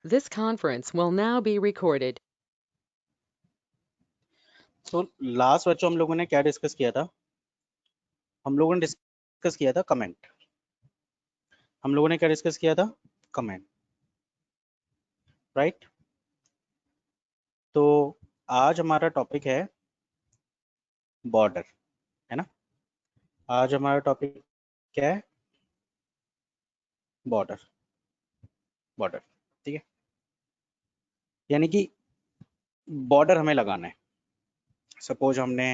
This conference will now be recorded. तो last बच्चों हम लोगों ने क्या डिस्कस किया था? हम लोगों ने डिस्कस किया था कमेंट। हम लोगों ने क्या डिस्कस किया था? Comment, right? तो आज हमारा टॉपिक है बॉर्डर, है ना? आज हमारा टॉपिक क्या है? बॉर्डर। बॉर्डर, ठीक है। यानी कि बॉर्डर हमें लगाना है। सपोज हमने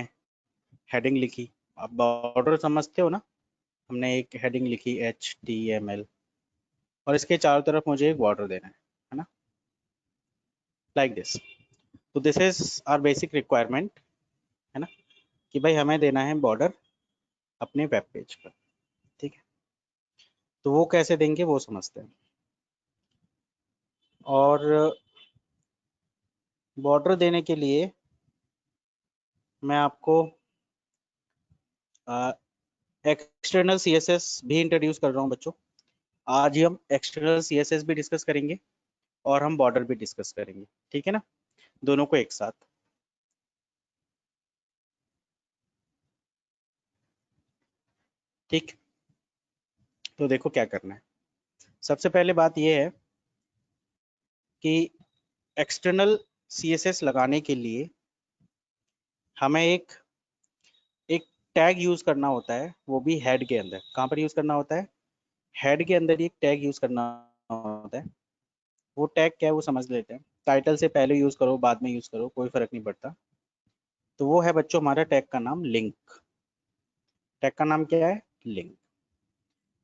हेडिंग लिखी, आप बॉर्डर समझते हो ना? हमने एक हेडिंग लिखी HTML और इसके चारों तरफ मुझे एक बॉर्डर देना है ना? Like this. तो this is our basic requirement, है ना, कि भाई हमें देना है बॉर्डर अपने वेब पेज पर, ठीक है। तो वो कैसे देंगे वो समझते हैं। और बॉर्डर देने के लिए मैं आपको एक्सटर्नल CSS भी इंट्रोड्यूस कर रहा हूँ बच्चों। आज ही हम एक्सटर्नल CSS भी डिस्कस करेंगे और हम बॉर्डर भी डिस्कस करेंगे, ठीक है ना, दोनों को एक साथ। ठीक, तो देखो क्या करना है। सबसे पहले बात यह है कि एक्सटर्नल CSS लगाने के लिए हमें एक एक टैग यूज करना होता है, वो भी हेड के अंदर। कहाँ पर यूज करना होता है? हेड के अंदर ही एक टैग यूज करना होता है। वो टैग क्या है वो समझ लेते हैं। टाइटल से पहले यूज करो बाद में यूज करो कोई फर्क नहीं पड़ता। तो वो है बच्चों हमारा टैग का नाम लिंक। टैग का नाम क्या है? लिंक।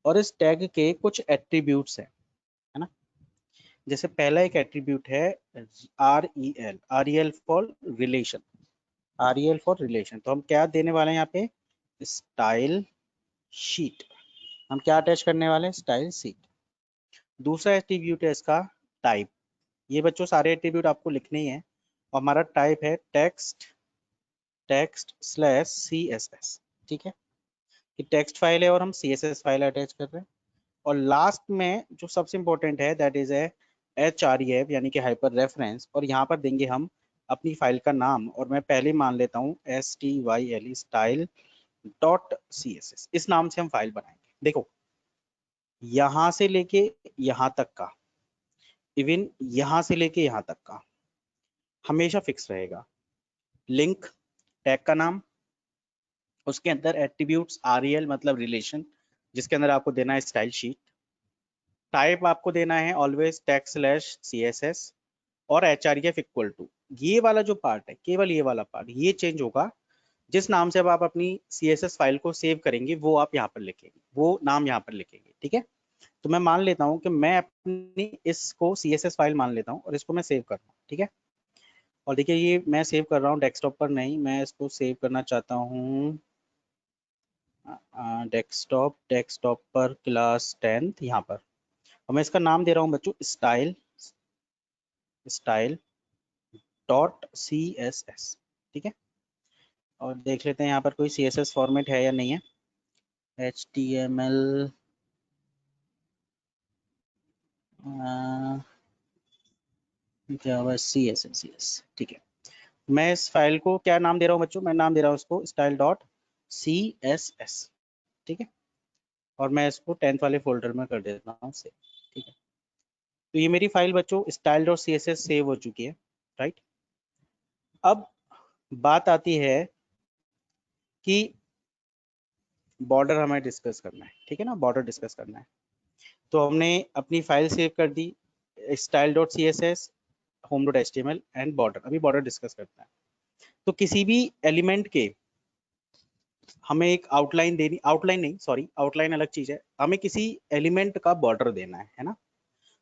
और इस टैग के कुछ एट्रीब्यूट्स हैं, है ना। जैसे पहला एक एट्रीब्यूट है REL for relation. REL for relation. तो हम क्या देने वाले हैं यहाँ पे? Style sheet. हम क्या अटैच करने वाले हैं? Style sheet. दूसरा एट्रीब्यूट है इसका टाइप। ये बच्चों सारे एट्रीब्यूट आपको लिखने ही है। और हमारा टाइप है टेक्स्ट/CSS, ठीक है। कि टेक्स्ट फाइल है और हम CSS फाइल अटैच कर रहे हैं। और लास्ट में जो सबसे इंपॉर्टेंट है दैट इज HREF यानी कि हाइपर रेफरेंस। और यहाँ पर देंगे हम अपनी फाइल का नाम। और मैं पहले मान लेता हूँ STYLE style.css। इस नाम से हम फाइल बनाएंगे। देखो यहाँ से लेके यहाँ तक का, इवन यहाँ से लेके यहाँ तक का हमेशा फिक्स रहेगा। लिंक टैग का नाम, उसके अंदर एट्रीब्यूट्स REL मतलब रिलेशन, जिसके अंदर आपको देना है स्टाइल शीट। टाइप आपको देना है ऑलवेज text/CSS। और HREF इक्वल टू, ये वाला जो पार्ट है, केवल ये वाला पार्ट ये चेंज होगा। जिस नाम से अब आप अपनी CSS फाइल को सेव करेंगे वो आप यहाँ पर लिखेंगे, वो नाम यहाँ पर लिखेंगे, ठीक है। तो मैं मान लेता हूँ कि मैं अपनी इसको CSS फाइल मान लेता हूँ और इसको मैं सेव कर रहा हूँ, ठीक है। और देखिए ये मैं सेव कर रहा हूँ डेस्कटॉप पर नहीं, मैं इसको सेव करना चाहता हूँ डेस्कटॉप पर क्लास 10 यहाँ पर। और मैं इसका नाम दे रहा हूँ बच्चों style.css, ठीक है। और देख लेते हैं यहाँ पर कोई CSS फॉर्मेट है या नहीं है। HTML जावा CSS, यस, ठीक है। मैं इस फाइल को क्या नाम दे रहा हूँ बच्चों? मैं नाम दे रहा हूँ इसको style.css, ठीक है। और मैं इसको 10th वाले फोल्डर में कर देता हूँ सेव, ठीक है। तो ये मेरी फाइल बच्चों style.css सेव हो चुकी है, राइट। अब बात आती है कि बॉर्डर हमें डिस्कस करना है, ठीक है ना, बॉर्डर डिस्कस करना है। तो हमने अपनी फाइल सेव कर दी style.css home.html एंड बॉर्डर। अभी बॉर्डर डिस्कस करना है। तो किसी भी एलिमेंट के हमें एक आउटलाइन देनी, आउटलाइन नहीं सॉरी, आउटलाइन अलग चीज है। हमें किसी एलिमेंट का बॉर्डर देना है ना।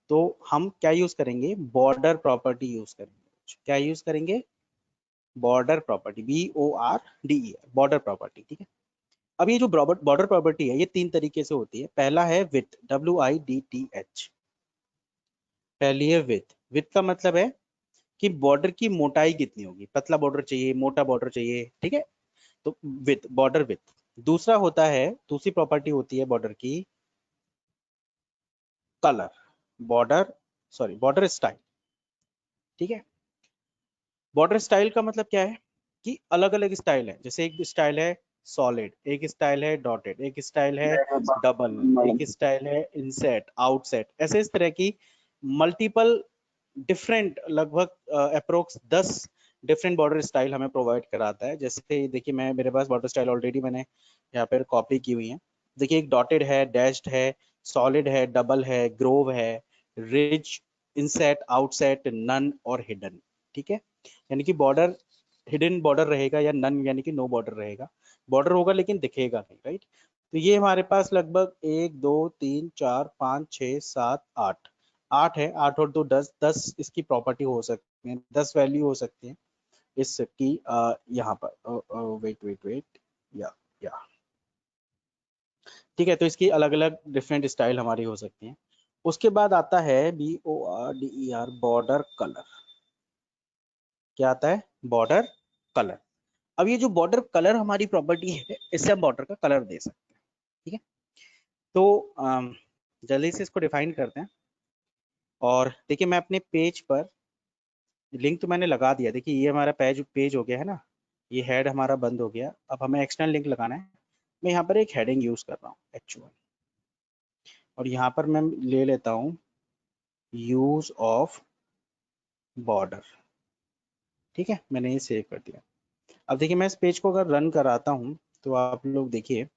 तो हम क्या यूज करेंगे? बॉर्डर प्रॉपर्टी यूज करेंगे। क्या यूज करेंगे? Border property, BORDER, border property, ठीक है। अब ये जो बॉर्डर प्रॉपर्टी है ये 3 तरीके से होती है। पहला है विथ, WIDTH। पहली है विथ का मतलब है कि बॉर्डर की मोटाई कितनी होगी, पतला बॉर्डर चाहिए, मोटा बॉर्डर चाहिए, ठीक है। तो विथ, बॉर्डर विथ। दूसरा होता है, दूसरी प्रॉपर्टी होती है बॉर्डर की colour, border sorry border style, ठीक है। बॉर्डर स्टाइल का मतलब क्या है कि अलग अलग स्टाइल है, जैसे एक स्टाइल है सॉलिड, एक स्टाइल है डॉटेड, एक स्टाइल है डबल, एक स्टाइल है इनसेट आउटसेट, ऐसे इस तरह की मल्टीपल डिफरेंट लगभग अप्रोक्स 10 डिफरेंट बॉर्डर स्टाइल हमें प्रोवाइड कराता है। जैसे देखिए मैं मेरे पास बॉर्डर स्टाइल ऑलरेडी मैंने यहाँ पर कॉपी की हुई है। देखिए एक डॉटेड है, डैश्ड है, सॉलिड है, डबल है, ग्रोव है, रिज, इनसेट, आउटसेट, नन और हिडन, ठीक है। यानी कि बॉर्डर हिडन बॉर्डर रहेगा या नन यानी कि नो बॉर्डर रहेगा, बॉर्डर होगा लेकिन दिखेगा नहीं, राइट। तो ये हमारे पास लगभग 1 2 3 4 5 6 7 8 8 है। 8 और 2 10, 10 इसकी प्रॉपर्टी हो सकती है, 10 वैल्यू हो सकती है इसकी यहाँ पर वेट वेट वेट या ठीक है। तो इसकी अलग अलग डिफरेंट स्टाइल हमारी हो सकती हैं। उसके बाद आता है BORDER बॉर्डर कलर। क्या आता है? Border colour. अब ये जो बॉर्डर कलर हमारी प्रॉपर्टी है, इससे हम बॉर्डर का कलर दे सकते हैं, ठीक है। तो जल्दी से इसको डिफाइन करते हैं। और देखिए मैं अपने पेज पर लिंक तो मैंने लगा दिया। देखिए ये हमारा पेज हो गया है ना, ये हेड हमारा बंद हो गया। अब हमें एक्सटर्नल लिंक लगाना है। मैं यहाँ पर एक हेडिंग यूज कर रहा हूँ H1, और यहाँ पर मैं ले लेता हूँ यूज ऑफ बॉर्डर, ठीक है। मैंने ये सेव कर दिया। अब देखिए मैं इस पेज को अगर रन कराता हूँ तो आप लोग देखिए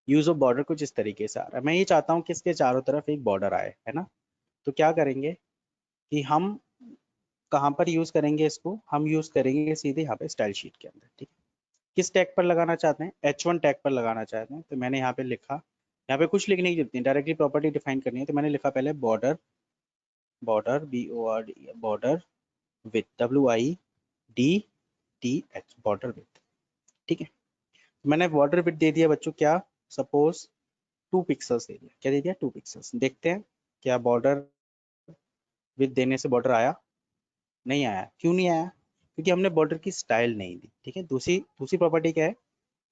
यूज ऑफ बॉर्डर कुछ इस तरीके से आ रहा है। मैं ये चाहता हूँ कि इसके चारों तरफ एक बॉर्डर आए, है ना। तो क्या करेंगे कि हम कहाँ पर यूज करेंगे इसको, हम यूज करेंगे सीधे यहाँ पे स्टाइल शीट के अंदर, ठीक है। किस टैग पर लगाना चाहते हैं? H1 टैग पर लगाना चाहते हैं। तो मैंने यहाँ पे लिखा, यहाँ पे कुछ लिखने की जरूरत नहीं, डायरेक्टली प्रॉपर्टी डिफाइन करनी है। तो मैंने लिखा पहले border, border BORD border with WIDTH border with, ठीक है। मैंने बॉर्डर विथ दे दिया बच्चों, क्या सपोज 2 पिक्सल्स दे दिया। क्या दे दिया? 2 पिक्सल्स। देखते हैं क्या बॉर्डर विथ देने से बॉर्डर आया? नहीं आया। क्यों नहीं आया? क्योंकि हमने बॉर्डर की स्टाइल नहीं दी, ठीक है। दूसरी दूसरी प्रॉपर्टी क्या है?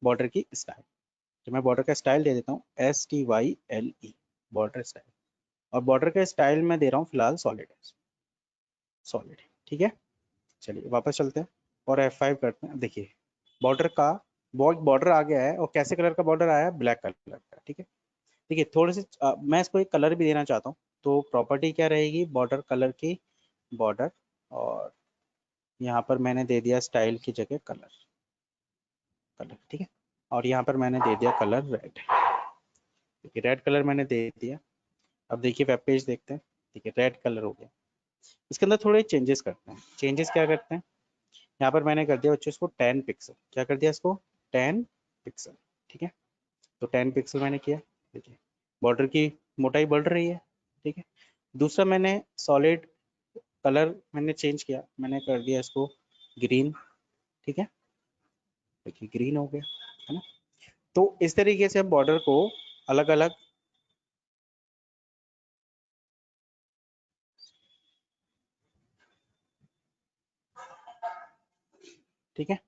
बॉर्डर की स्टाइल। तो मैं बॉर्डर का स्टाइल दे देता हूँ STYLE बॉर्डर स्टाइल, और बॉर्डर का स्टाइल मैं दे रहा हूँ फिलहाल सॉलिड, सॉलिड, ठीक है। चलिए वापस चलते हैं और F5 करते हैं। देखिए बॉर्डर का बॉर्डर आ गया है, और कैसे कलर का बॉर्डर आया है? ब्लैक कलर का, ठीक है। देखिए थोड़े से मैं इसको एक कलर भी देना चाहता हूँ। तो प्रॉपर्टी क्या रहेगी बॉर्डर कलर की? बॉर्डर, और यहाँ पर मैंने दे दिया स्टाइल की जगह कलर, कलर, ठीक है। और यहाँ पर मैंने दे दिया कलर रेड, देखिए रेड कलर मैंने दे दिया। अब देखिए वेब पेज देखते हैं। देखिए रेड कलर हो गया। इसके अंदर थोड़े चेंजेस करते हैं। चेंजेस क्या करते हैं? यहाँ पर मैंने कर दिया बच्चों इसको 10 पिक्सल। क्या कर दिया इसको? 10 पिक्सल, ठीक है। तो 10 पिक्सल मैंने किया। देखिए बॉर्डर की मोटाई बढ़ रही है, ठीक है। दूसरा मैंने सॉलिड कलर मैंने चेंज किया, मैंने कर दिया इसको ग्रीन, ठीक है। देखिए ग्रीन हो गया, है ना। तो इस तरीके से हम बॉर्डर को अलग अलग, ठीक है।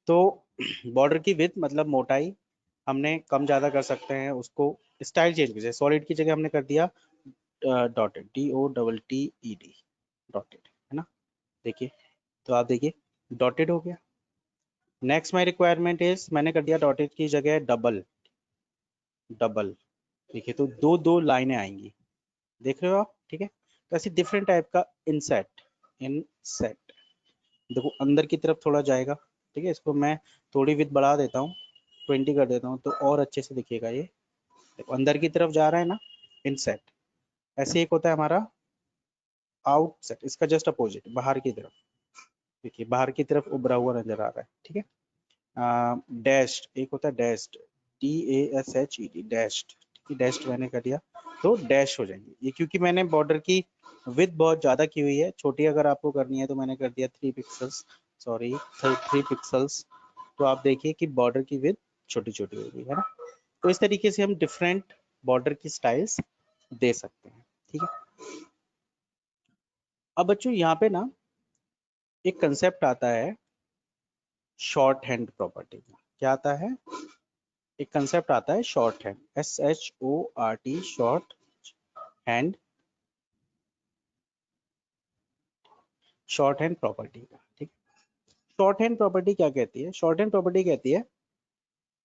तो बॉर्डर की विड्थ मतलब मोटाई हमने कम ज़्यादा कर सकते हैं। उसको स्टाइल चेंज कर, सॉलिड की जगह हमने कर दिया डॉटेड, DOTTED डॉटेड, है ना। देखिए तो आप देखिए डॉटेड हो गया। नेक्स्ट माई रिक्वायरमेंट इज, मैंने कर दिया डॉटेड की जगह डबल, डबल। देखिए तो दो दो लाइनें आएंगी, देख रहे हो आप, ठीक है। तो ऐसी डिफरेंट टाइप का इनसेट, इनसेट देखो अंदर की तरफ थोड़ा जाएगा, ठीक है। इसको मैं थोड़ी विड्थ बढ़ा देता हूँ, 20 कर देता हूँ, तो और अच्छे से दिखेगा। ये देखो अंदर की तरफ जा रहा है ना इनसेट। ऐसे एक होता है हमारा आउटसेट, इसका जस्ट अपोजिट बाहर की तरफ। देखिए बाहर की तरफ उभरा हुआ नजर आ रहा है, ठीक है। डैश्ड एक होता है, डैश्ड DASHED डैश्ड, डैश्ड मैंने कर दिया तो डैश हो जाएंगे ये, क्योंकि मैंने बॉर्डर की विड्थ बहुत ज़्यादा की हुई है। छोटी अगर आपको करनी है तो मैंने कर दिया 3 पिक्सल्स, सॉरी 3 पिक्सल्स। तो आप देखिए कि बॉर्डर की विड्थ छोटी छोटी हो गई है ना। तो इस तरीके से हम डिफरेंट बॉर्डर की स्टाइल्स दे सकते हैं, ठीक है। अब बच्चों यहाँ पे ना एक कंसेप्ट आता है शॉर्ट हैंड प्रॉपर्टी का। क्या आता है? एक कंसेप्ट आता है short hand, SHORT short hand short hand property का। ठीक, शॉर्ट हैंड प्रॉपर्टी क्या कहती है? शॉर्ट हैंड प्रॉपर्टी कहती है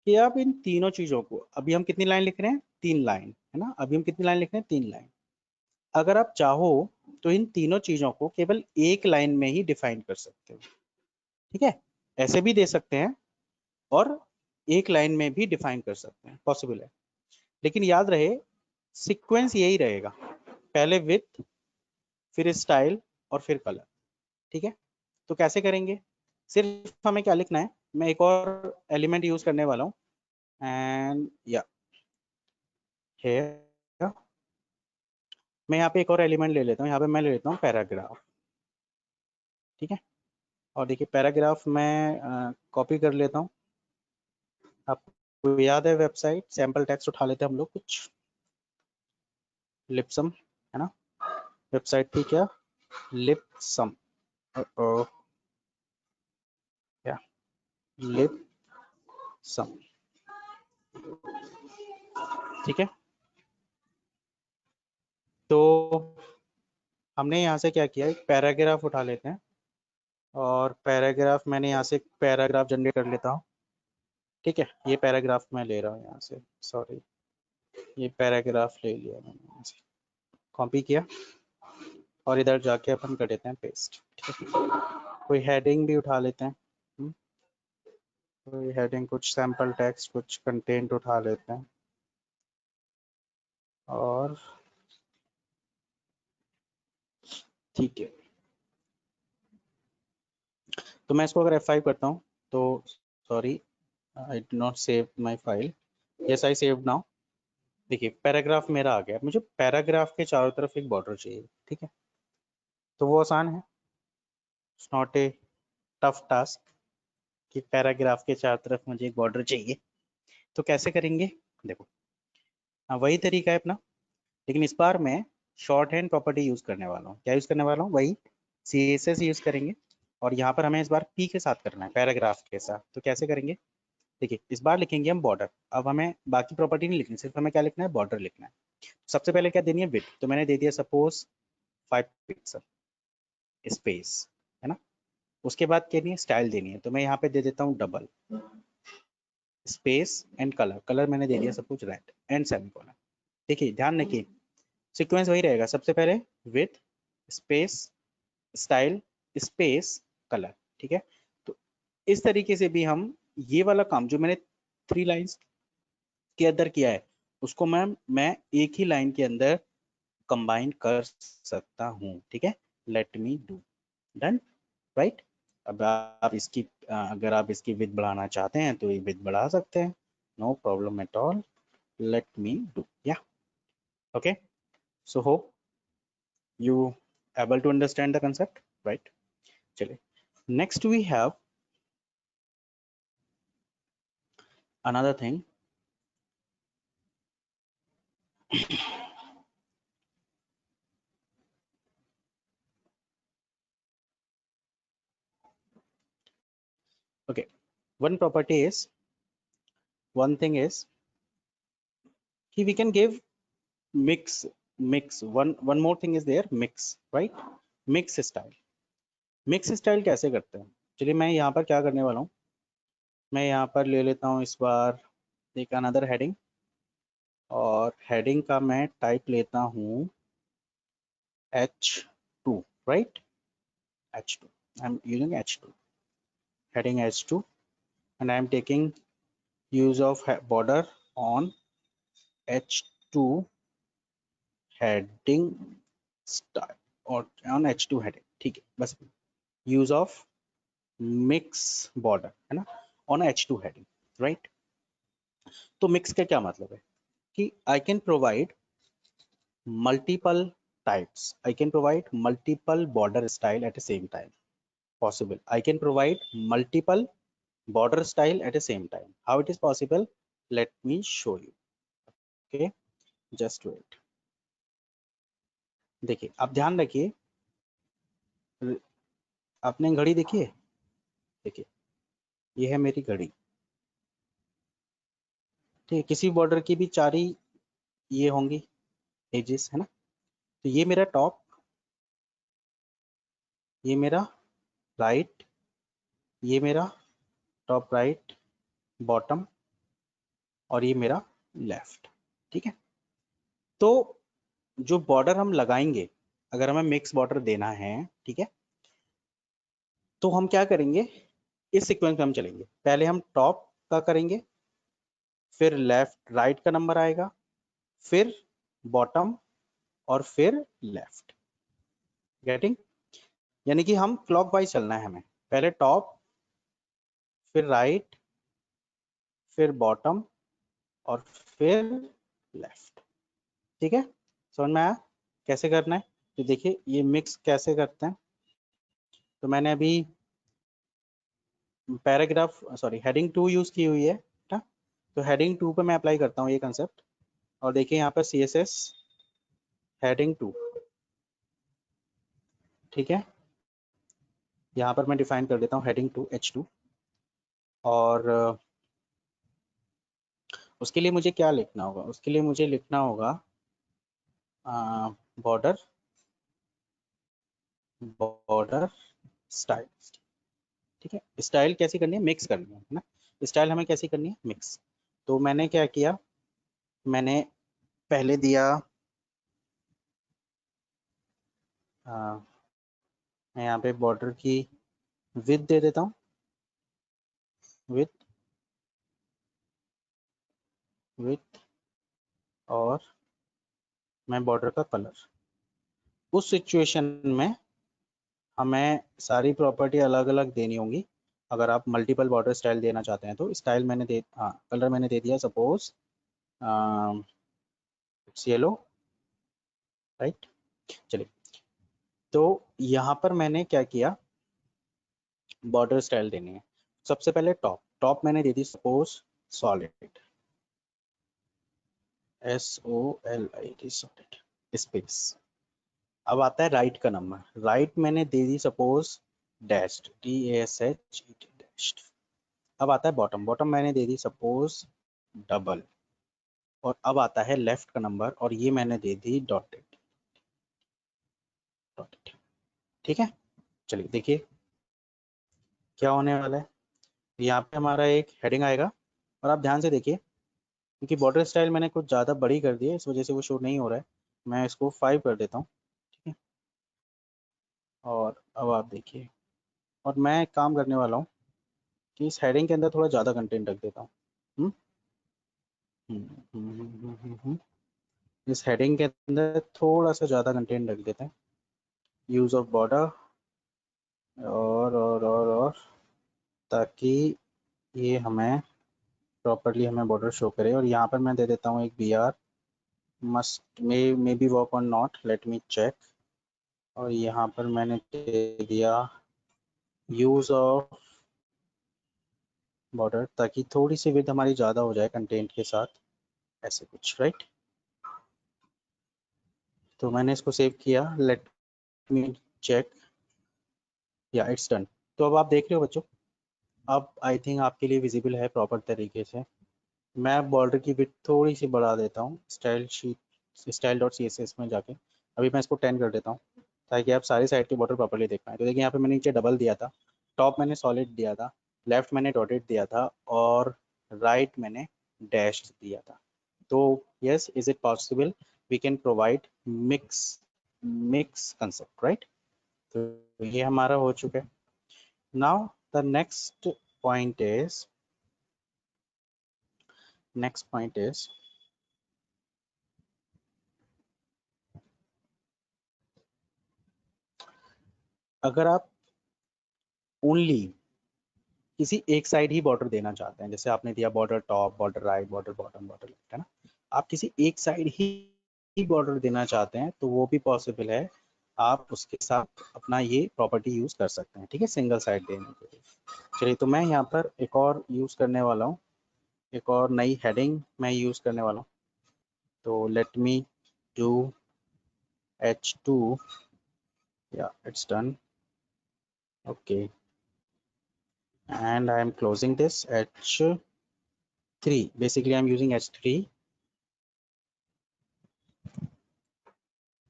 कि आप इन तीनों चीजों को, अभी हम कितनी लाइन लिख रहे हैं? 3 लाइन, है ना? अभी हम कितनी लाइन लिख रहे हैं? 3 लाइन। अगर आप चाहो तो इन तीनों चीजों को केवल एक लाइन में ही डिफाइन कर सकते हो। ठीक है, ऐसे भी दे सकते हैं और एक लाइन में भी डिफाइन कर सकते हैं, पॉसिबल है। लेकिन याद रहे सीक्वेंस यही रहेगा, पहले विथ, फिर स्टाइल और फिर कलर। ठीक है, तो कैसे करेंगे? सिर्फ हमें क्या लिखना है, मैं एक और एलिमेंट यूज करने वाला हूँ एंड या हेयर, मैं यहाँ पे एक और एलिमेंट ले लेता हूँ, यहाँ पे मैं ले लेता हूँ पैराग्राफ। ठीक है, और देखिए पैराग्राफ मैं कॉपी कर लेता हूँ। आपको याद है वेबसाइट सैम्पल टेक्स्ट उठा लेते हैं हम लोग कुछ, लिपसम, है ना? वेबसाइट थी क्या? लिपसम, या लिपसम। ठीक है, तो हमने यहाँ से क्या किया, एक पैराग्राफ उठा लेते हैं और पैराग्राफ मैंने यहाँ से एक पैराग्राफ जनरेट कर लेता हूँ। ठीक है, ये पैराग्राफ मैं ले रहा हूँ यहाँ से, सॉरी, ये पैराग्राफ ले लिया मैंने यहाँ से, कॉपी किया और इधर जाके अपन कर देते हैं पेस्ट। ठीक है, कोई हेडिंग भी उठा लेते हैं, कोई हेडिंग, कुछ सैम्पल टेक्स्ट, कुछ कंटेंट उठा लेते हैं और ठीक है, तो मैं इसको अगर F5 करता हूँ तो, sorry I do not save my file, yes I save now. देखिए पैराग्राफ मेरा आ गया, मुझे पैराग्राफ के चारों तरफ एक बॉर्डर चाहिए। ठीक है, तो वो आसान है, it's not a tough task कि पैराग्राफ के चारों तरफ मुझे एक बॉर्डर चाहिए। तो कैसे करेंगे? देखो, हाँ वही तरीका है अपना, लेकिन इस बार मैं शॉर्ट हैंड प्रॉपर्टी यूज करने वाला हूँ। क्या यूज करने वाला हूँ? वही CSS यूज करेंगे और यहाँ पर हमें इस बार P के साथ करना है, पैराग्राफ के साथ। तो कैसे करेंगे? देखिए इस बार लिखेंगे हम बॉर्डर, अब हमें बाकी प्रॉपर्टी नहीं लिखनी, सिर्फ हमें क्या लिखना है? बॉर्डर लिखना है। सबसे पहले क्या देनी है? विड्थ, तो मैंने दे दिया सपोज 5 पिक्सल स्पेस, है ना? उसके बाद क्या देनी है? स्टाइल देनी है, तो मैं यहाँ पे दे देता हूँ double space and colour, colour मैंने दे दिया सपोज रेड एंड सेमीकोलन। देखिए ध्यान रखिए सीक्वेंस वही रहेगा, सबसे पहले with space style space colour. ठीक है, तो इस तरीके से भी हम ये वाला काम जो मैंने 3 लाइन्स के अंदर किया है उसको मैं एक ही लाइन के अंदर कंबाइन कर सकता हूँ। ठीक है, late me do, done, right? अब आप इसकी अगर आप इसकी विड्थ बढ़ाना चाहते हैं तो ये विड्थ बढ़ा सकते हैं, no problem at all, let me do, या okay. So hope you able to understand the concept, right? चलिए, next we have another thing, okay, one property is, one thing is we can give mix one more thing is there, mix, right? mix style कैसे करते हैं? चलिए मैं यहाँ पर क्या करने वाला हूँ, मैं यहाँ पर ले लेता हूँ इस बार एक अनदर हेडिंग और हेडिंग का मैं टाइप लेता हूँ H2, right? H2, I'm using H2, heading H2, and I'm taking use of border on H2 heading style और on H2 heading। ठीक है, बस use of mix border, है ना, on H2 heading, right? तो mix का क्या मतलब है कि I can provide multiple types, I can provide multiple border style at the same time, possible. I can provide multiple border style at the same time. How it is possible? Let me show you. Okay, just wait. देखिए आप ध्यान रखिए, आपने घड़ी देखी है? देखिए ये है मेरी घड़ी, ठीक है, किसी बॉर्डर की भी 4 ही ये होंगी एजेस, है ना? तो ये मेरा टॉप ये मेरा राइट, ये मेरा टॉप राइट, बॉटम, और ये मेरा लेफ्ट। ठीक है, तो जो बॉर्डर हम लगाएंगे, अगर हमें मिक्स बॉर्डर देना है, ठीक है, तो हम क्या करेंगे, इस सीक्वेंस में हम चलेंगे। पहले हम टॉप का करेंगे, फिर लेफ्ट राइट का नंबर आएगा, फिर बॉटम, और फिर लेफ्ट। गेटिंग? यानी कि हम क्लॉकवाइज चलना है हमें, पहले टॉप, फिर राइट, फिर बॉटम, और फिर लेफ्ट। ठीक है, समझ में आया कैसे करना है? तो देखिए ये मिक्स कैसे करते हैं। तो मैंने अभी पैराग्राफ सॉरी हेडिंग 2 यूज की हुई है, ठीक है? तो हेडिंग 2 पे मैं अप्लाई करता हूँ ये कंसेप्ट, और देखिए यहाँ पर CSS हेडिंग 2, ठीक है, यहाँ पर मैं डिफाइन कर देता हूँ हेडिंग 2 H2। और उसके लिए मुझे क्या लिखना होगा? उसके लिए मुझे लिखना होगा बॉर्डर, बॉर्डर स्टाइल। ठीक है, स्टाइल कैसी करनी है? मिक्स करनी है ना, स्टाइल हमें कैसी करनी है? मिक्स। तो मैंने क्या किया, मैंने पहले दिया मैं यहाँ पे बॉर्डर की विड्थ दे देता हूँ, विड्थ, विड्थ, और मैं बॉर्डर का कलर। उस सिचुएशन में हमें सारी प्रॉपर्टी अलग अलग देनी होंगी। अगर आप मल्टीपल बॉर्डर स्टाइल देना चाहते हैं तो स्टाइल मैंने दे, हाँ कलर मैंने दे दिया, सपोज इट्स येलो, राइट। चलिए, तो यहाँ पर मैंने क्या किया, बॉर्डर स्टाइल देनी है। सबसे पहले टॉप, टॉप मैंने दे दी suppose solid, SOLID, solid space. अब आता है राइट का नंबर, राइट मैंने दे दी सपोज डैश्ड, DASH डैश्ड। अब आता है बॉटम, बॉटम मैंने दे दी सपोज डबल। और अब आता है लेफ्ट का नंबर, और ये मैंने दे दी डॉटेड, डॉटेड। ठीक है, चलिए देखिए क्या होने वाला है। यहाँ पे हमारा एक हेडिंग आएगा, और आप ध्यान से देखिए, क्योंकि बॉर्डर स्टाइल मैंने कुछ ज़्यादा बड़ी कर दी है, इस वजह से वो शो नहीं हो रहा है। मैं इसको 5 कर देता हूँ, ठीक है। और अब आप देखिए, और मैं एक काम करने वाला हूँ कि इस हेडिंग के अंदर थोड़ा ज़्यादा कंटेंट रख देता हूँ। हम्म, इस हेडिंग के अंदर थोड़ा सा ज़्यादा कंटेंट रख देते हैं, यूज़ ऑफ बॉर्डर, और ताकि ये हमें प्रॉपरली हमें बॉर्डर शो करे। और यहाँ पर मैं दे देता हूँ एक BR must may be work on not, let me check. और यहाँ पर मैंने दे दिया यूज़ ऑफ बॉर्डर, ताकि थोड़ी सी विड्थ हमारी ज़्यादा हो जाए कंटेंट के साथ, ऐसे कुछ, राइट। तो मैंने इसको सेव किया, लेट मी चेक, या इट्स डन। तो अब आप देख रहे हो बच्चों, अब आई थिंक आपके लिए विजिबल है प्रॉपर तरीके से। मैं बॉर्डर की विड्थ थोड़ी सी बढ़ा देता हूँ स्टाइल शीट, style.css में जाके। अभी मैं इसको 10 कर देता हूँ, ताकि आप सारी साइड के बॉर्डर प्रॉपर्ली देख पाएँ। तो देखिए यहाँ पे मैंने नीचे डबल दिया था, टॉप मैंने सॉलिड दिया था, लेफ्ट मैंने डॉटेड दिया था, और राइट मैंने डैश दिया था। तो yes, is it possible we can provide mix, mix concept, right. तो ये हमारा हो चुका है। Now the next point is अगर आप ओनली किसी एक साइड ही बॉर्डर देना चाहते हैं, जैसे आपने दिया border top, border right, border bottom, border left, है ना, आप किसी एक साइड ही बॉर्डर देना चाहते हैं तो वो भी पॉसिबल है। आप उसके साथ अपना ये प्रॉपर्टी यूज कर सकते हैं, ठीक है, सिंगल साइड देने के लिए। चलिए, तो मैं यहाँ पर एक और यूज करने वाला हूँ, एक और नई हेडिंग मैं यूज करने वाला हूँ। तो लेट मी डू H2, या it's done, okay, and I am closing this H3. Basically I'm using H3,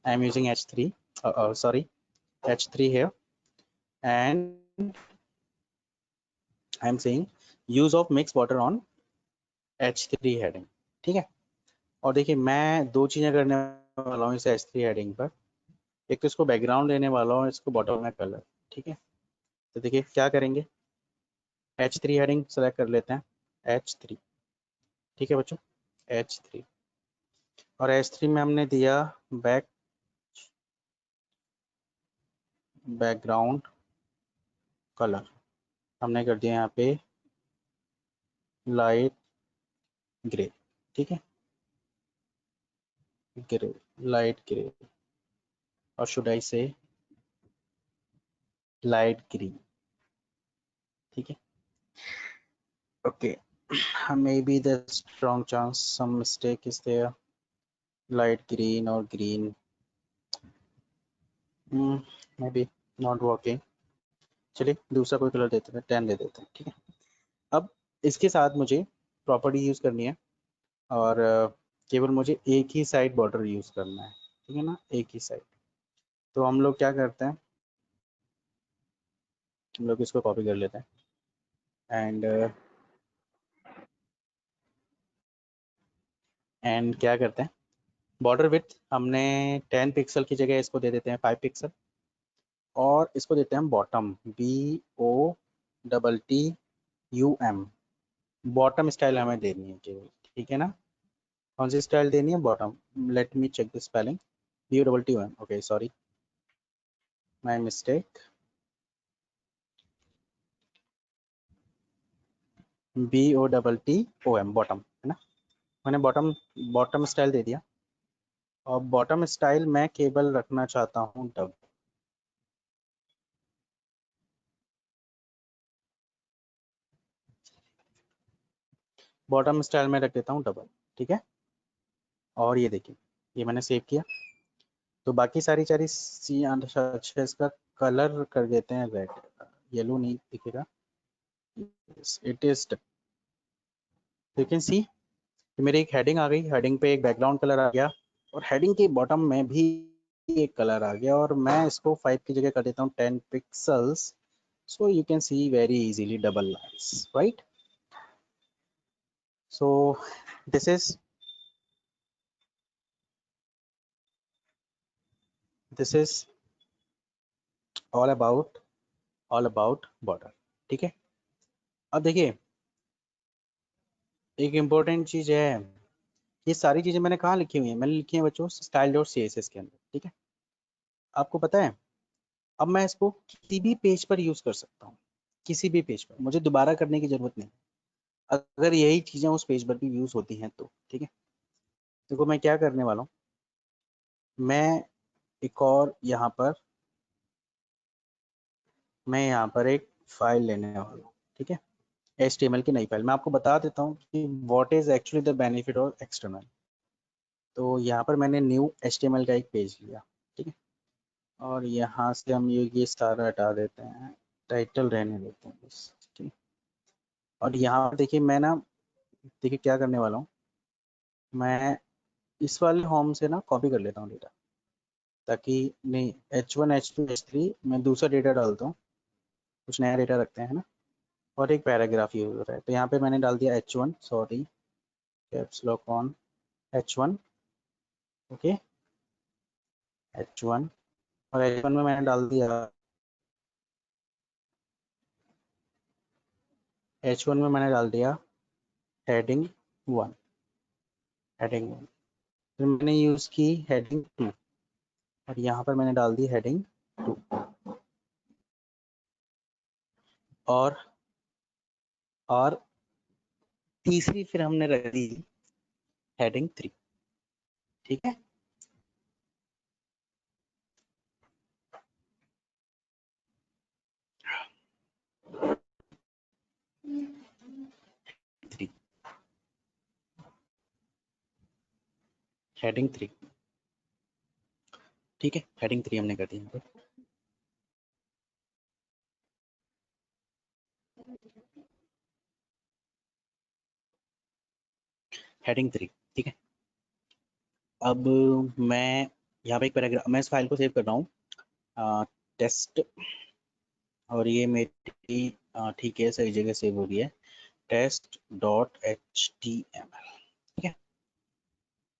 I am using H3 sorry H3 here, and I am saying use of mixed water on H3 heading, ठीक है। और देखिए मैं दो चीजें करने वाला हूँ इस H3 हेडिंग पर, एक तो इसको बैकग्राउंड देने वाला हूँ, इसको बॉटम में कलर, ठीक है। तो देखिए क्या करेंगे, H3 हेडिंग सेलेक्ट कर लेते हैं, H3, ठीक है बच्चों, H3, और H3 में हमने दिया बैकग्राउंड कलर, हमने कर दिया यहाँ पे लाइट ग्रे, ठीक है, ग्रे, लाइट ग्रे, और शुड आई से लाइट ग्रीन, ठीक है। Okay, maybe the strong chance some mistake is there, light green or green, maybe not working, चलिए दूसरा कोई कलर देते हैं, 10 दे देते हैं, ठीक है। अब इसके साथ मुझे प्रॉपर्टी यूज करनी है, और केवल मुझे एक ही साइड बॉर्डर यूज करना है, ठीक है ना, एक ही साइड। तो हम लोग क्या करते हैं, हम लोग इसको कॉपी कर लेते हैं, एंड क्या करते हैं, बॉर्डर विड्थ हमने 10 पिक्सल की जगह इसको दे देते हैं 5 पिक्सल, और इसको देते हैं बॉटम, BOTTUM, बॉटम स्टाइल हमें देनी है केवल, ठीक है ना। कौन सी स्टाइल देनी है, bottom, let me check the spelling, BOTTUM, okay sorry my mistake, BOTTOM, bottom है ना, मैंने बॉटम बॉटम स्टाइल दे दिया, और बॉटम स्टाइल मैं केवल रखना चाहता हूँ डब, बॉटम स्टाइल में रख देता हूँ डबल, ठीक है। और ये देखिए, ये मैंने सेव किया, तो बाकी सारी सारी अच्छा इसका कलर कर देते हैं रेड, येलो नहीं दिखेगा, it is, you can see मेरी एक हेडिंग आ गई, हेडिंग पे एक बैकग्राउंड कलर आ गया, और हेडिंग के बॉटम में भी एक कलर आ गया, और मैं इसको 5 की जगह कर देता हूँ 10 pixels, so you can see very easily double lines, right? So this is all about border, ठीक है। अब देखिए एक इम्पोर्टेंट चीज है, ये सारी चीजें मैंने कहाँ लिखी हुई है, मैंने लिखी है बच्चों स्टाइल डॉट CSS के अंदर, ठीक है। आपको पता है, अब मैं इसको किसी भी पेज पर यूज कर सकता हूँ, किसी भी पेज पर, मुझे दोबारा करने की जरूरत नहीं, अगर यही चीजें उस पेज पर भी यूज होती हैं तो, ठीक है। देखो मैं क्या करने वाला हूँ, मैं एक और यहाँ पर एक फाइल लेने वाला हूँ, ठीक है, HTML की नई फाइल। मैं आपको बता देता हूँ कि what is actually the benefit of external. तो यहाँ पर मैंने न्यू HTML का एक पेज लिया, ठीक है, और यहाँ से हम ये सारा हटा देते हैं, टाइटल रहने देते हैं बस, ठीक है। और यहाँ पर देखिए मैं ना, देखिए क्या करने वाला हूँ, मैं इस वाले होम से ना कॉपी कर लेता हूँ डेटा, ताकि नहीं H1 H2 H3 मैं दूसरा डेटा डालता हूँ, कुछ नया डेटा रखते हैं ना, और एक पैराग्राफ यूज हो रहा है। तो यहाँ पे मैंने डाल दिया H1, sorry caps lock on, H1, okay, H1, और H1 में मैंने डाल दिया, H1 में मैंने डाल दिया हेडिंग 1, हेडिंग 1, फिर मैंने यूज की हेडिंग 2, और यहाँ पर मैंने डाल दी हेडिंग 2, और और तीसरी फिर हमने रख दी हेडिंग 3, ठीक है। हेडिंग 3, ठीक है, हेडिंग 3 हमने कर दी यहाँ पे, हेडिंग 3, ठीक है। अब मैं यहाँ पे एक पैराग्राफ, मैं इस फाइल को सेव कर रहा हूँ, टेस्ट और ये मेरी ठीक है सही जगह सेव हो रही है, test.html। ठीक है,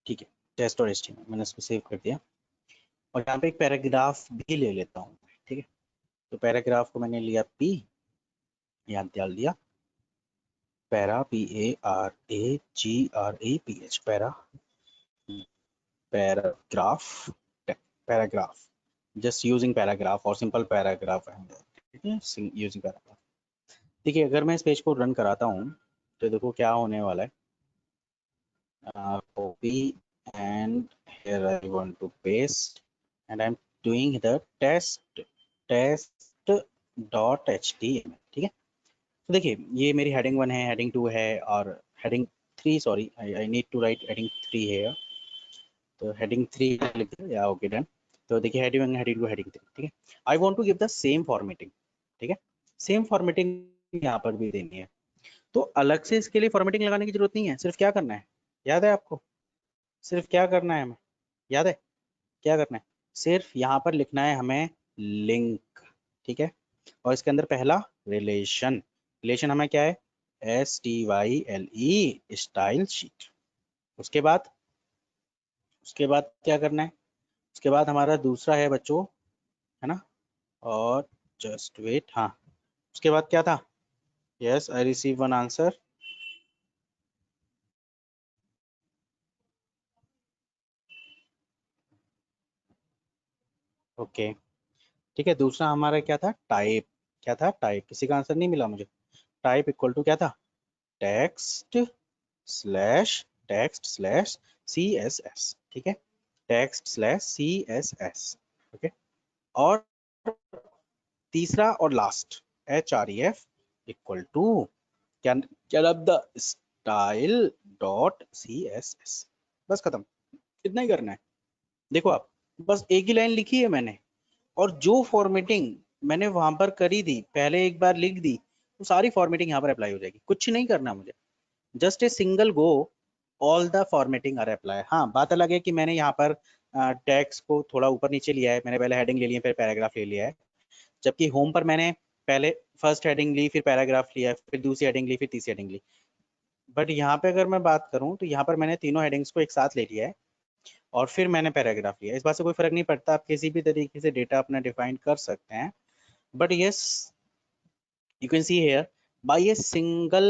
ठीक है, test.html मैंने इसको सेव कर दिया। और यहाँ पे एक पैराग्राफ भी ले लेता हूँ। ठीक है, तो पैराग्राफ को मैंने लिया p, यहाँ डाल दिया para, PARAGRAPH, para, paragraph, paragraph, just using paragraph और सिंपल पैराग्राफ है। ठीक है, यूजिंग पैराग्राफ। देखिए अगर मैं इस पेज को रन कराता हूँ तो देखो क्या होने वाला है। Copy and here I want to paste and I'm doing the test.html। ठीक है, तो देखिए ये मेरी हेडिंग 1 है, हेडिंग 2 है और heading 3, sorry I need to write heading 3 है, तो हेडिंग 3 लिख दिया या ओके डन। तो देखिए हेडिंग 1, हेडिंग 2, हेडिंग 3। ठीक है, I want to give the same formatting. ठीक है, सेम फॉर्मेटिंग यहाँ पर भी देनी है, तो अलग से इसके लिए फॉर्मेटिंग लगाने की जरूरत नहीं है। सिर्फ क्या करना है, याद है आपको, सिर्फ क्या करना है हमें, याद है क्या करना है, सिर्फ यहाँ पर लिखना है हमें लिंक। ठीक है, और इसके अंदर पहला रिलेशन, रिलेशन हमें क्या है, STYLE, स्टाइल शीट। उसके बाद क्या करना है, उसके बाद हमारा दूसरा है बच्चों, है ना, और जस्ट वेट, हाँ उसके बाद क्या था, yes I receive one answer. Okay, ठीक है, दूसरा हमारा क्या था, टाइप, क्या था टाइप, किसी का आंसर नहीं मिला मुझे। टाइप इक्वल टू क्या था, टेक्स्ट स्लैश CSS। ठीक है, टेक्स्ट स्लैश CSS। ओके, और तीसरा और लास्ट href इक्वल टू क्या, द स्टाइल डॉट CSS। बस खत्म, इतना ही करना है। देखो आप, बस एक ही लाइन लिखी है मैंने, और जो फॉर्मेटिंग मैंने वहां पर करी थी, पहले एक बार लिख दी, तो सारी फॉर्मेटिंग यहाँ पर अप्लाई हो जाएगी। कुछ नहीं करना मुझे, just a single go all the formatting are apply. हाँ बात अलग है कि मैंने यहाँ पर टेक्स्ट को थोड़ा ऊपर नीचे लिया है, मैंने पहले हेडिंग ले लिया फिर पैराग्राफ ले लिया है, जबकि होम पर मैंने पहले फर्स्ट हेडिंग ली, फिर पैराग्राफ लिया, फिर दूसरी हेडिंग ली, फिर तीसरी हेडिंग ली। बट यहाँ पे अगर मैं बात करूँ तो यहाँ पर मैंने तीनों हेडिंग्स को एक साथ ले लिया है और फिर मैंने पैराग्राफ लिया। इस बात से कोई फर्क नहीं पड़ता, आप किसी भी तरीके से डेटा अपना डिफाइन कर सकते हैं, but yes you can see here by a single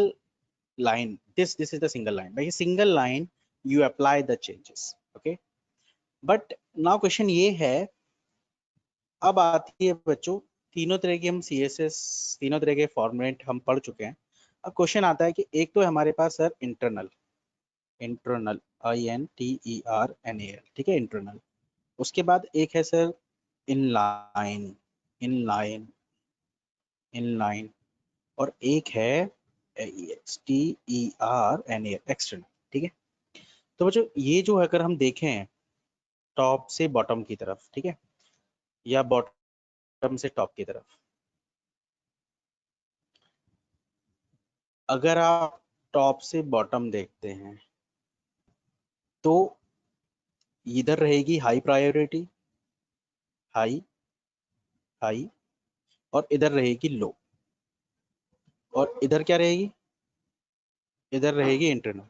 line, this is the single line, by a single line you apply the changes। okay, but now question ये है, अब आती है बच्चों, तीनों तरह की हम CSS, तीनों तरह के फॉर्मेट हम पढ़ चुके हैं। अब क्वेश्चन आता है कि एक तो हमारे पास सर इंटरनल, इंटरनल INTERNAL, ठीक है इंटरनल। उसके बाद एक है सर इनलाइन, इनलाइन, इनलाइन, और एक है EXTERNAL, एक्सटर्नल। ठीक है, तो बच्चों ये जो अगर हम देखें टॉप से बॉटम की तरफ, ठीक है, या बॉटम से टॉप की तरफ, अगर आप टॉप से बॉटम देखते हैं तो इधर रहेगी हाई प्रायोरिटी, हाई, हाई, और इधर रहेगी लो, और इधर क्या रहेगी, इधर रहेगी इंटरनल।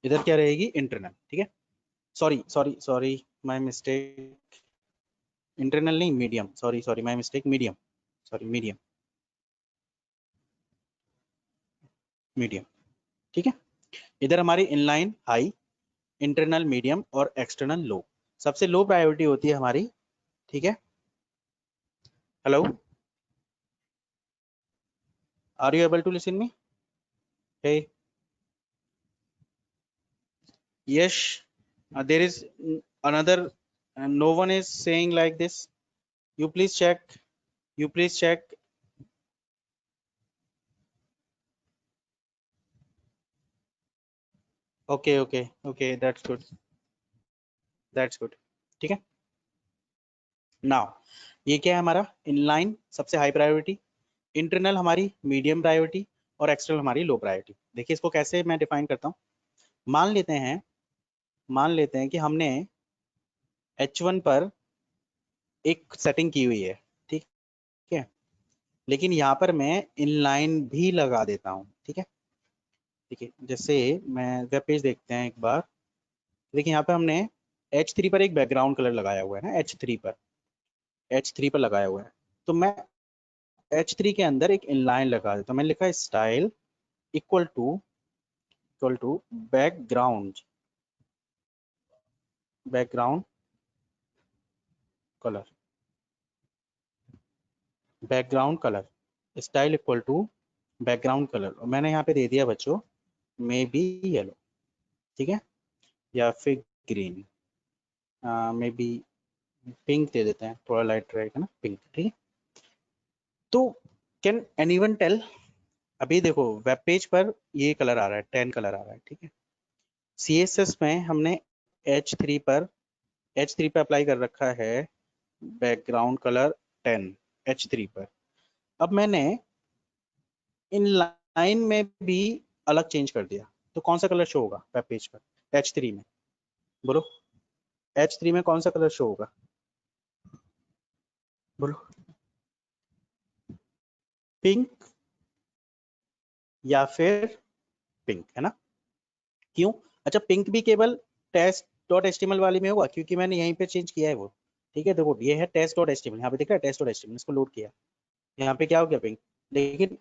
इधर क्या रहेगी, इंटरनल। ठीक है, sorry sorry sorry my mistake, internal नहीं medium, sorry sorry my mistake, medium, sorry medium, medium. ठीक है, इधर हमारी इनलाइन हाई, इंटरनल मीडियम और एक्सटर्नल लो। सबसे लो प्रायोरिटी होती है हमारी, ठीक है, hello, are you able to listen me, hey, Yash, there is another no one is saying like this, you please check, you please check। Okay okay okay, that's good, that's good. ठीक है, now ये क्या है हमारा, inline सबसे high priority, internal हमारी medium priority, और external हमारी लो प्रायोरिटी। देखिए इसको कैसे मैं डिफाइन करता हूँ, मान लेते हैं, मान लेते हैं कि हमने H1 पर एक सेटिंग की हुई है, ठीक है, लेकिन यहाँ पर मैं इनलाइन भी लगा देता हूँ, ठीक है। ठीक है, जैसे मैं वेब पेज देखते हैं एक बार। देखिए यहाँ पे हमने H3 पर एक बैकग्राउंड कलर लगाया हुआ है ना, H3 पर लगाया हुआ है। तो मैं H3 के अंदर एक इनलाइन लगा देता हूँ। मैंने लिखा है style equal to background background colour background colour style equal to background colour, और मैंने यहाँ पे दे दिया बच्चों मे बी येलो, ठीक है, या फिर ग्रीन, मे बी पिंक दे देते हैं, थोड़ा लाइट रहेगा ना पिंक, ठीक है। तो कैन एनीवन टेल, अभी देखो वेब पेज पर ये कलर आ रहा है, 10 कलर आ रहा है, ठीक है। CSS में हमने H3 पर अप्लाई कर रखा है बैकग्राउंड कलर 10 H3 पर। अब मैंने इन लाइन में भी अलग चेंज कर दिया, तो कौन सा कलर शो होगा वेब पेज पर H3 में? बोलो, H3 में कौन सा कलर शो होगा? बोलो, पिंक या फिर पिंक, है ना? क्यों? अच्छा, पिंक भी केवल टेस्ट डॉट एचटीएमएल वाली में होगा, क्योंकि मैंने यहीं पे चेंज किया है वो, ठीक है। देखो ये है टेस्ट डॉट एचटीएमएल, यहाँ पे दिख रहा है टेस्ट डॉट एचटीएमएल, इसको लोड किया, यहाँ पे क्या हो गया पिंक। लेकिन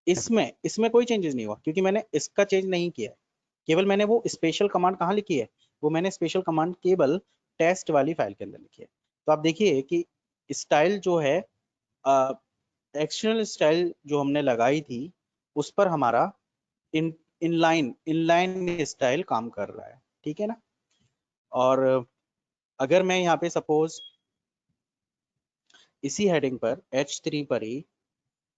इसमें इसमें कोई चेंजेस नहीं हुआ, क्योंकि मैंने इसका चेंज नहीं किया है। केवल मैंने वो स्पेशल कमांड कहाँ लिखी है, वो मैंने स्पेशल कमांड केवल टेस्ट वाली फाइल के अंदर लिखी है। तो आप देखिए कि स्टाइल जो है, एक्सटर्नल स्टाइल जो हमने लगाई थी उस पर हमारा इन इनलाइन स्टाइल काम कर रहा है, ठीक है ना। और अगर मैं यहाँ पे सपोज इसी हेडिंग पर H3 पर ही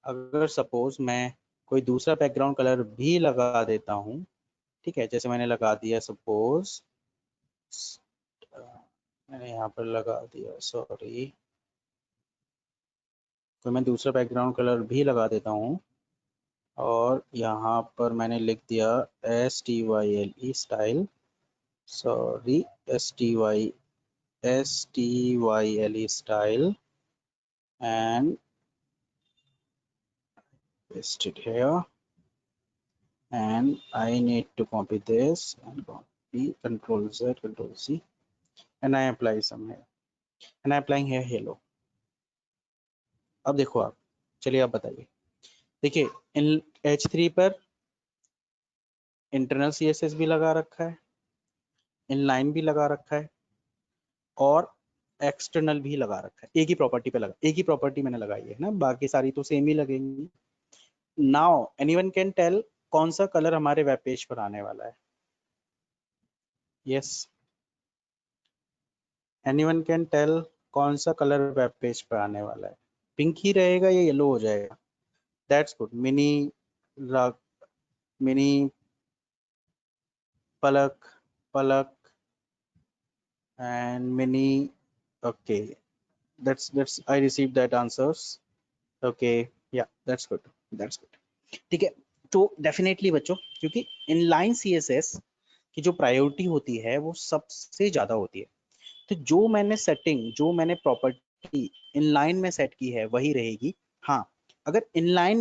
अगर सपोज मैं कोई दूसरा बैकग्राउंड कलर भी लगा देता हूँ, ठीक है, जैसे मैंने लगा दिया सपोज, मैंने यहाँ पर लगा दिया, सॉरी, तो मैं दूसरा बैकग्राउंड कलर भी लगा देता हूँ और यहाँ पर मैंने लिख दिया STYLE style, sorry, STYLE style, and paste it here, and I need to copy this and copy Control Z, Control C, and I apply some here, and I applying here hello. अब देखो आप, चलिए आप बताइए। देखिए इन H3 पर internal CSS भी लगा रखा है, इनलाइन भी लगा रखा है, और एक्सटर्नल भी लगा रखा है। एक ही प्रॉपर्टी पे लगा, एक ही प्रॉपर्टी मैंने लगाई है ना, बाकी सारी तो सेम ही लगेंगी। नाउ एनीवन कैन टेल कौन सा कलर हमारे वेब पेज पर आने वाला है? यस, एनीवन कैन टेल कौन सा कलर वेब पेज पर आने वाला है? पिंक ही रहेगा या येलो हो जाएगा? That's good. Mini Palak Palak and mini, okay, that's I received that answers, okay, yeah, that's good, ठीक है। तो डेफिनेटली बच्चों, क्योंकि इनलाइन CSS की जो प्रायोरिटी होती है वो सबसे ज्यादा होती है, तो जो मैंने प्रॉपर्टी इनलाइन में सेट की है वही रहेगी। हाँ, अगर इनलाइन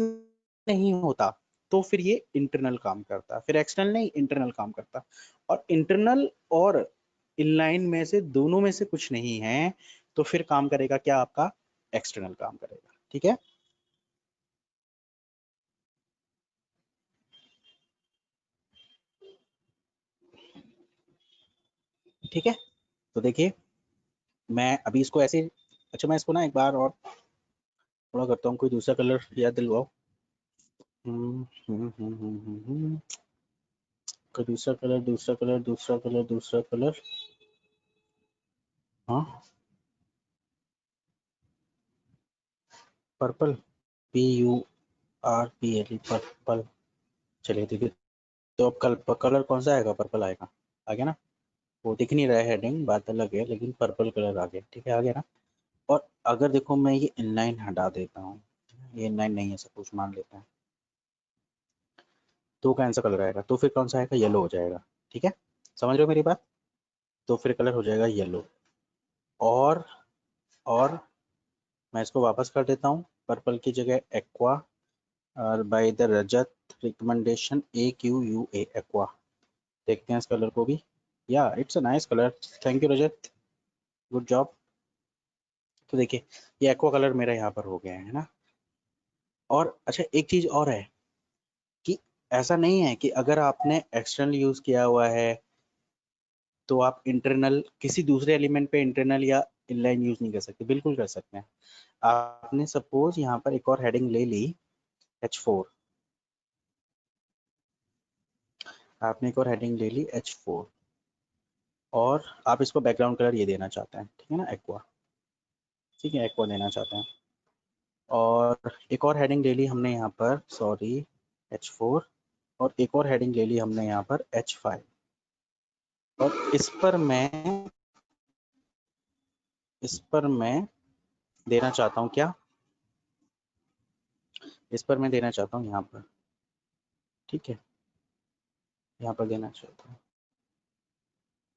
नहीं होता तो फिर ये इंटरनल काम करता, फिर एक्सटर्नल नहीं इंटरनल काम करता, और इंटरनल और इनलाइन में से दोनों में से कुछ नहीं है, तो फिर काम करेगा क्या? आपका एक्सटर्नल काम करेगा, ठीक है। ठीक है, तो देखिए मैं अभी इसको ऐसे, अच्छा मैं इसको ना एक बार और थोड़ा करता हूँ, कोई दूसरा कलर याद दिलवाओ। कोई दूसरा कलर, हाँ, पर्पल, PURPLE, पर्पल। चलिए देखिए, तो अब कलर कौन सा आएगा? पर्पल आएगा, आ गया ना। वो दिख नहीं रहा है, हेडिंग बात अलग है, लेकिन पर्पल कलर आ गया, ठीक है, आ गया ना। और अगर देखो मैं ये इनलाइन हटा देता हूँ, ये इनलाइन नहीं है सब कुछ मान लेते हैं, तो कौन सा कलर आएगा? तो फिर कौन सा आएगा? येलो हो जाएगा, ठीक है, समझ रहे हो मेरी बात? तो फिर कलर हो जाएगा येलो, और मैं इसको वापस कर देता हूँ, पर्पल की जगह एक्वा, और by the Rajat recommendation AQUA aqua. देखते हैं इस कलर को भी। या it's a nice colour, thank you Rajat, good job. तो देखिए ये एक्वा कलर मेरा यहाँ पर हो गया है ना। और अच्छा एक चीज और है कि ऐसा नहीं है कि अगर आपने एक्सटर्नल यूज किया हुआ है तो आप इंटरनल किसी दूसरे एलिमेंट पे इंटरनल या इनलाइन यूज नहीं कर सकते, बिल्कुल कर सकते हैं। आपने सपोज यहाँ पर एक और हेडिंग ले ली H4, आपने एक और हेडिंग ले ली H4 और आप इसको बैकग्राउंड कलर ये देना चाहते हैं, ठीक है ना, एक्वा, ठीक है, एक्वा देना चाहते हैं। और एक और हेडिंग ले ली हमने यहाँ पर, सॉरी, H4, और एक और हेडिंग ले ली हमने यहाँ पर H5, और इस पर मैं देना चाहता हूँ क्या, इस पर मैं देना चाहता हूँ यहाँ पर, ठीक है, यहाँ पर देना चाहता हूँ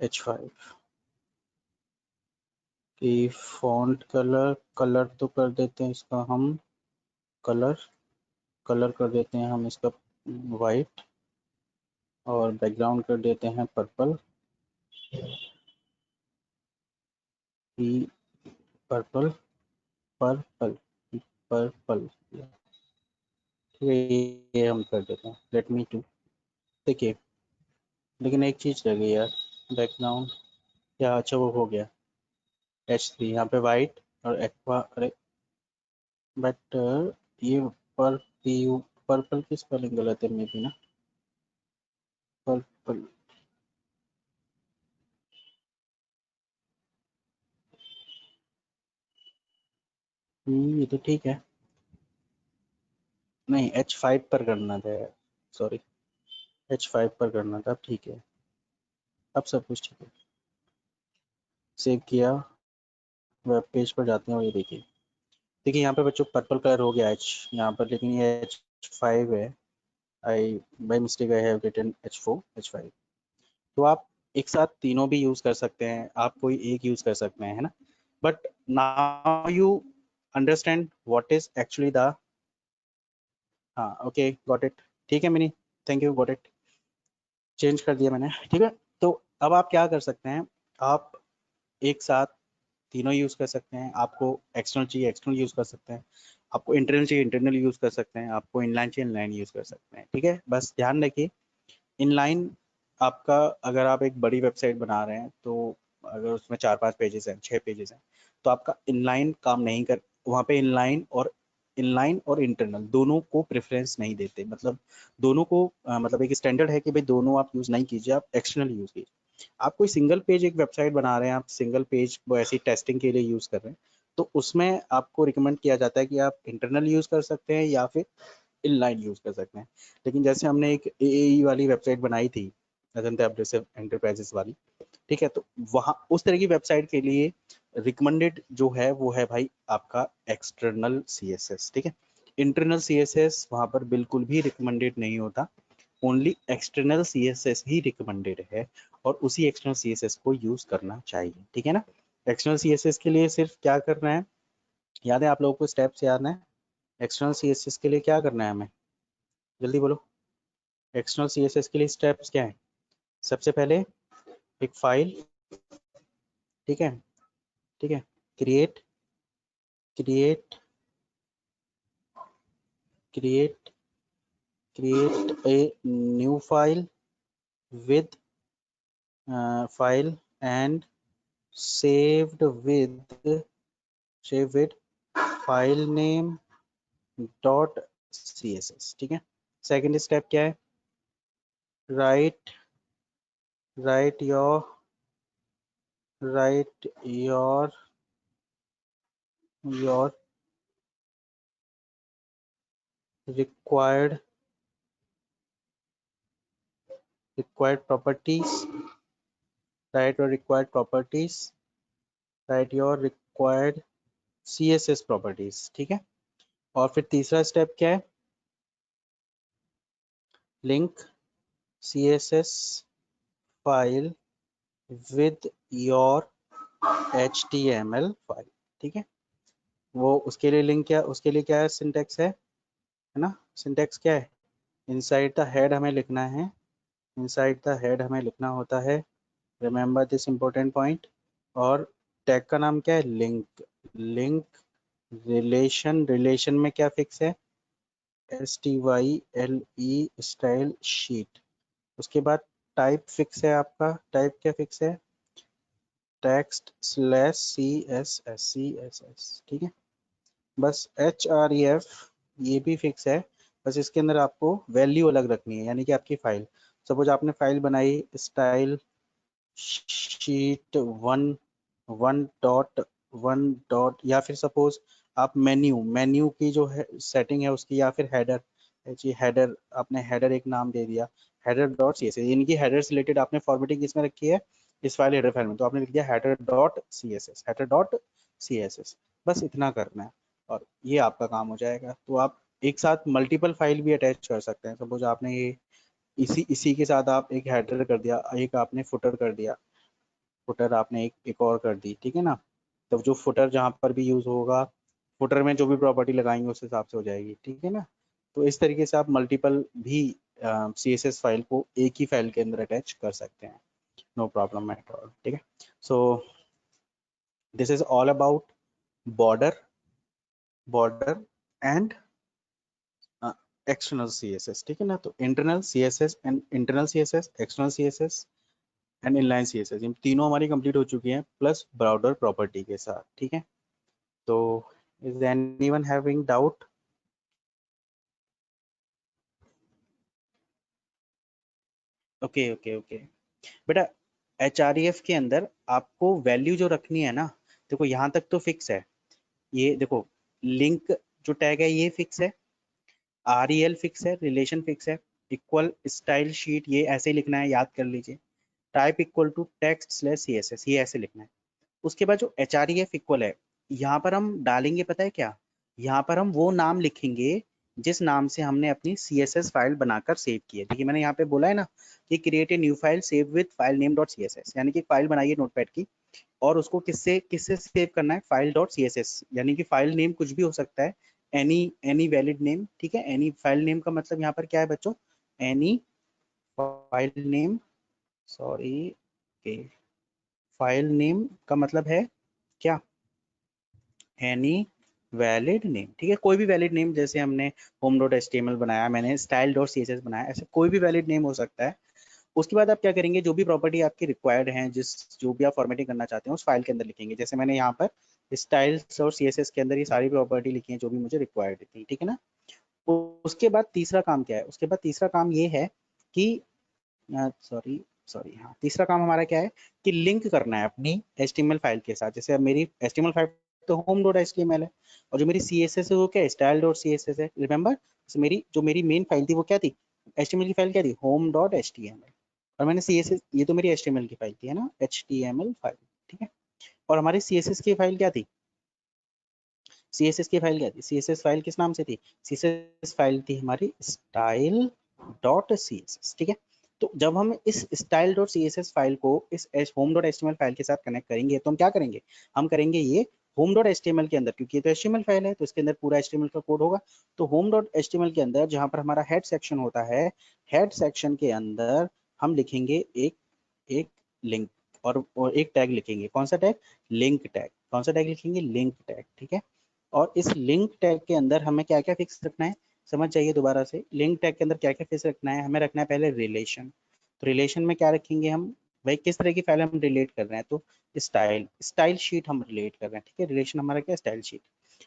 H5 की फॉन्ट कलर तो कर देते हैं इसका हम, कलर कर देते हैं हम इसका वाइट, और बैकग्राउंड कर देते हैं पर्पल, ई पर्पल, पर्पल, पर्पल, ठीक है, ये हम कर देते हैं, लेट मी टू। देखिए लेकिन एक चीज रह गई यार, बैकग्राउंड, या अच्छा वो हो गया H3 यहाँ पे वाइट और एक्वा, अरे बट ये पर पी पर्पल की स्पेलिंग गलत है मे भी ना, पर्पल, ये तो ठीक है, नहीं H5 पर करना था, सॉरी H5 पर करना था, ठीक है, अब सब कुछ ठीक है। सेव किया, वेब पेज पर जाते हैं और ये देखिए, यहाँ पे बच्चों पर्पल कलर हो गया H यहाँ पर, लेकिन ये H5 है, I by mistake I have written H4 H5। तो आप एक साथ तीनों भी यूज कर सकते हैं, आप कोई एक यूज कर सकते हैं, है ना, but now you understand what is actually the, हाँ ओके गॉट इट, ठीक है mini, thank you, got it, change कर दिया मैंने, ठीक है। तो अब आप क्या कर सकते हैं, आप एक साथ तीनों यूज कर सकते हैं, आपको एक्सटर्नल चाहिए एक्सटर्नल यूज कर सकते हैं, आपको इंटरनल चाहिए इंटरनल यूज कर सकते हैं, आपको इनलाइन चाहिए इनलाइन यूज कर सकते हैं, ठीक है। बस ध्यान रखिए इनलाइन आपका, अगर आप एक बड़ी वेबसाइट बना रहे हैं तो अगर उसमें 4-5 पेजेस हैं 6 पेजेस हैं तो आपका इनलाइन काम नहीं कर, वहाँ पे इनलाइन और इंटरनल दोनों को प्रेफरेंस नहीं देते, मतलब दोनों को मतलब एक स्टैंडर्ड है कि भाई दोनों आप यूज नहीं कीजिए, आप एक्सटर्नल यूज कीजिए। आप कोई सिंगल पेज एक वेबसाइट बना रहे हैं, आप सिंगल पेज वो ऐसी टेस्टिंग के लिए यूज कर रहे हैं, तो उसमें आपको रिकमेंड किया जाता है कि आप इंटरनल यूज कर सकते हैं या फिर इनलाइन यूज कर सकते हैं। लेकिन जैसे हमने एक AAE वाली वेबसाइट बनाई थी, अजंता एब्रेसिव एंटरप्राइजेस वाली, ठीक है, तो वहाँ उस तरह की वेबसाइट के लिए रिकमेंडेड जो है वो है भाई आपका एक्सटर्नल CSS, ठीक है। इंटरनल CSS वहाँ पर बिल्कुल भी रिकमेंडेड नहीं होता, ओनली एक्सटर्नल CSS ही रिकमेंडेड है, और उसी एक्सटर्नल CSS को यूज करना चाहिए, ठीक है ना। एक्सटर्नल CSS के लिए सिर्फ क्या करना है, याद है आप लोगों को, स्टेप्स याद है, एक्सटर्नल CSS के लिए क्या करना है हमें, जल्दी बोलो, एक्सटर्नल CSS के लिए स्टेप्स क्या है, सबसे पहले एक फाइल, ठीक है, ठीक है, create create create create a new file with file and saved with save with file name dot css, ठीक है। सेकंड स्टेप क्या है, right right your right your required properties, write your required properties, write your required CSS properties, ठीक है। और फिर तीसरा step क्या है, link CSS file with your HTML file, ठीक है। वो उसके लिए लिंक क्या, उसके लिए क्या है, सिंटेक्स है ना। सिंटेक्स क्या है, इनसाइड द हेड हमें लिखना है, इनसाइड द हेड हमें लिखना होता है, रिमेंबर दिस इम्पोर्टेंट पॉइंट। और टैग का नाम क्या है, लिंक। लिंक रिलेशन, रिलेशन में क्या फिक्स है, STYLE स्टाइल शीट। उसके बाद टाइप फिक्स है आपका, टाइप क्या फिक्स है, टेक्स्ट स्लैश CSS, ठीक है। बस HREF ये भी फिक्स है, बस इसके अंदर आपको वैल्यू अलग रखनी है, यानी कि आपकी फाइल, सपोज आपने फाइल बनाई स्टाइल शीट वन डॉट, या फिर सपोज आप मेन्यू की जो है सेटिंग है उसकी, या फिर हेडर, जी हेडर, आपने हेडर एक नाम दे दिया, header dot C S S, इनकी हेडर से रिलेटेड आपने फॉर्मेटिंग किसमें रखी है, इस फाइल हेडर फाइल में, तो आपने लिख दिया header dot C S S, header dot C S S, बस इतना करना है और ये आपका काम हो जाएगा। तो आप एक साथ मल्टीपल फाइल भी अटैच कर सकते हैं, सपोज आपने ये इसी इसी के साथ आप एक हेडर कर दिया, एक आपने फुटर कर दिया, फुटर आपने एक और कर दी, ठीक है ना। तो जो फुटर जहाँ पर भी यूज होगा, फुटर में जो भी प्रॉपर्टी लगाएंगे उस हिसाब से हो जाएगी, ठीक है ना। तो इस तरीके से आप मल्टीपल भी CSS फाइल को एक ही फाइल के अंदर अटैच कर सकते हैं, नो प्रॉब्लम एट ऑल, ठीक है। So this is all about border, border and external CSS, ठीक है ना। तो internal CSS and internal CSS, external CSS and inline CSS, इन तीनों हमारी कंप्लीट हो चुकी हैं, प्लस ब्राउडर प्रॉपर्टी के साथ, ठीक है। तो is anyone having doubt? Okay okay okay बेटा, HREF के अंदर आपको वैल्यू जो रखनी है ना, देखो यहाँ तक तो फिक्स है, ये देखो लिंक जो टैग है ये फिक्स है, REL फिक्स है, रिलेशन फिक्स है, इक्वल स्टाइल शीट ये ऐसे ही लिखना है, याद कर लीजिए, type equal to text slash CSS ये ऐसे लिखना है। उसके बाद जो HREF इक्वल है, यहाँ पर हम डालेंगे पता है क्या, यहाँ पर हम वो नाम लिखेंगे जिस नाम से हमने अपनी CSS फाइल बनाकर सेव की है। देखिए मैंने यहाँ पे बोला है ना कि create a new file save with file name dot CSS, यानी कि फाइल बनाइए नोटपैड की, और उसको किससे किससे सेव करना है, फाइल डॉट CSS, यानी कि फाइल नेम कुछ भी हो सकता है, एनी एनी वैलिड नेम, ठीक है। एनी फाइल नेम का मतलब यहाँ पर क्या है बच्चों, any file name, sorry, file name का मतलब है क्या, एनी वैलिड नेम, ठीक है। कोई भी वैलिड नेम, जैसे हमने होम डॉट HTML बनाया, मैंने स्टाइल डॉट CSS बनाया, ऐसे कोई भी वैलिड नेम हो सकता है। उसके बाद आप क्या करेंगे, जो भी प्रॉपर्टी आपकी रिक्वायर्ड है, जो भी आप फॉर्मेटिंग करना चाहते हैं उस फाइल के अंदर लिखेंगे, जैसे मैंने यहाँ पर स्टाइल्स और CSS के अंदर ये सारी प्रॉपर्टी लिखी है जो भी मुझे रिक्वायर्ड थी, ठीक है ना। उसके बाद तीसरा काम क्या है, उसके बाद तीसरा काम ये है कि सॉरी सॉरी हाँ, तीसरा काम हमारा क्या है कि लिंक करना है अपनी HTML फाइल के साथ। जैसे अब मेरी HTML फाइल तो home डॉट HTML है, और जो मेरी CSS है वो क्या है, स्टाइल डॉट CSS है, रिमेंबर। मेरी जो मेरी मेन फाइल थी वो क्या थी, HTML की फाइल क्या थी, होम डॉट HTML, और मैंने CSS, ये तो मेरी HTML की फाइल थी है ना, HTML फाइल, ठीक है। और हमारी CSS की फाइल क्या थी, CSS की फाइल क्या थी, CSS फाइल किस नाम से थी, CSS फाइल थी हमारी स्टाइल डॉट CSS, ठीक है। तो जब हम इस स्टाइल डॉट CSS फाइल को इस होम डॉट HTML फाइल के साथ कनेक्ट करेंगे, तो हम क्या करेंगे, हम करेंगे ये होम डॉट HTML के अंदर, क्योंकि ये तो HTML फाइल है तो इसके अंदर पूरा HTML का कोड होगा। तो होम डॉट HTML के अंदर जहां पर हमारा हेड सेक्शन होता है, हेड सेक्शन के अंदर हम लिखेंगे एक एक लिंक, और एक टैग लिखेंगे, कौन सा टैग, लिंक टैग, कौन सा टैग लिखेंगे, लिंक टैग, ठीक है। और इस लिंक टैग के अंदर हमें क्या क्या फिक्स रखना है, समझ जाइए दोबारा से, लिंक टैग के अंदर क्या क्या फिक्स रखना है, हमें रखना है पहले रिलेशन। तो रिलेशन में क्या रखेंगे हम, भाई किस तरह की फाइल हम रिलेट कर रहे हैं, तो स्टाइल, स्टाइल शीट हम रिलेट कर रहे हैं, ठीक है। रिलेशन हमारा क्या, स्टाइल शीट।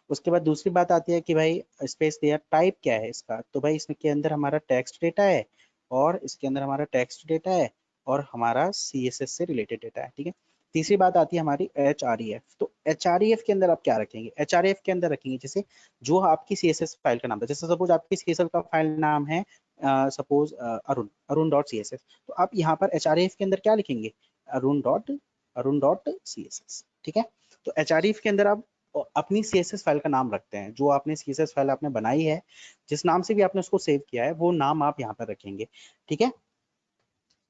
उसके बाद दूसरी बात आती है कि भाई स्पेस दिया, टाइप क्या है इसका, तो भाई इसके अंदर हमारा टेक्स्ट डेटा है, और इसके अंदर हमारा टेक्स्ट डेटा है, और हमारा CSS से रिलेटेड डेटा है, ठीक है। तीसरी बात आती है हमारी HREF। तो HREF के अंदर आप क्या रखेंगे, HREF के अंदर रखेंगे जैसे जो आपकी CSS फाइल का नाम था, जैसे सपोज आपकी CSS का फाइल नाम है suppose Arun, Arun dot CSS, तो आप यहाँ पर HREF के अंदर क्या लिखेंगे, अरुण डॉट CSS, ठीक है। तो HREF के अंदर आप अपनी CSS फाइल का नाम रखते हैं, जो आपने CSS फाइल आपने बनाई है, जिस नाम से भी आपने उसको सेव किया है वो नाम आप यहाँ पर रखेंगे, ठीक है।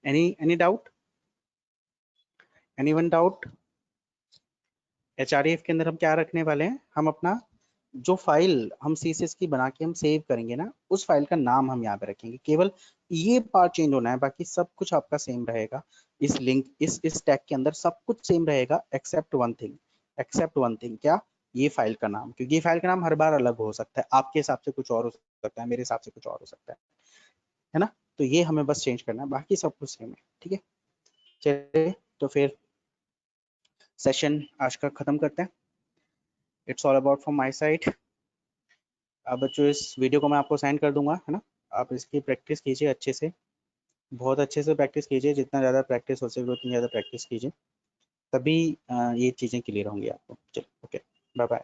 Any doubt, anyone doubt? HREF के अंदर हम क्या रखने वाले हैं, हम अपना जो फाइल हम CSS की बना के हम सेव करेंगे ना, उस फाइल का नाम हम यहाँ पे रखेंगे। केवल ये पार्ट चेंज होना है, बाकी सब कुछ आपका सेम रहेगा। इस लिंक इस टैग के अंदर सब कुछ सेम रहेगा except one thing. Except one thing क्या? ये फाइल का नाम, क्योंकि ये फाइल का नाम हर बार अलग हो सकता है, आपके हिसाब से कुछ और हो सकता है, मेरे हिसाब से कुछ और हो सकता है ना। तो ये हमें बस चेंज करना है, बाकी सब कुछ सेम है। ठीक है, चलिए तो फिर सेशन आज का खत्म करते हैं। It's all about from my side. अब बच्चों इस वीडियो को मैं आपको सेंड कर दूंगा, है ना। आप इसकी प्रैक्टिस कीजिए अच्छे से, बहुत अच्छे से प्रैक्टिस कीजिए, जितना ज़्यादा प्रैक्टिस हो सके उतनी ज़्यादा प्रैक्टिस कीजिए, तभी ये चीज़ें क्लियर होंगी आपको। चलिए, ओके, बाय बाय।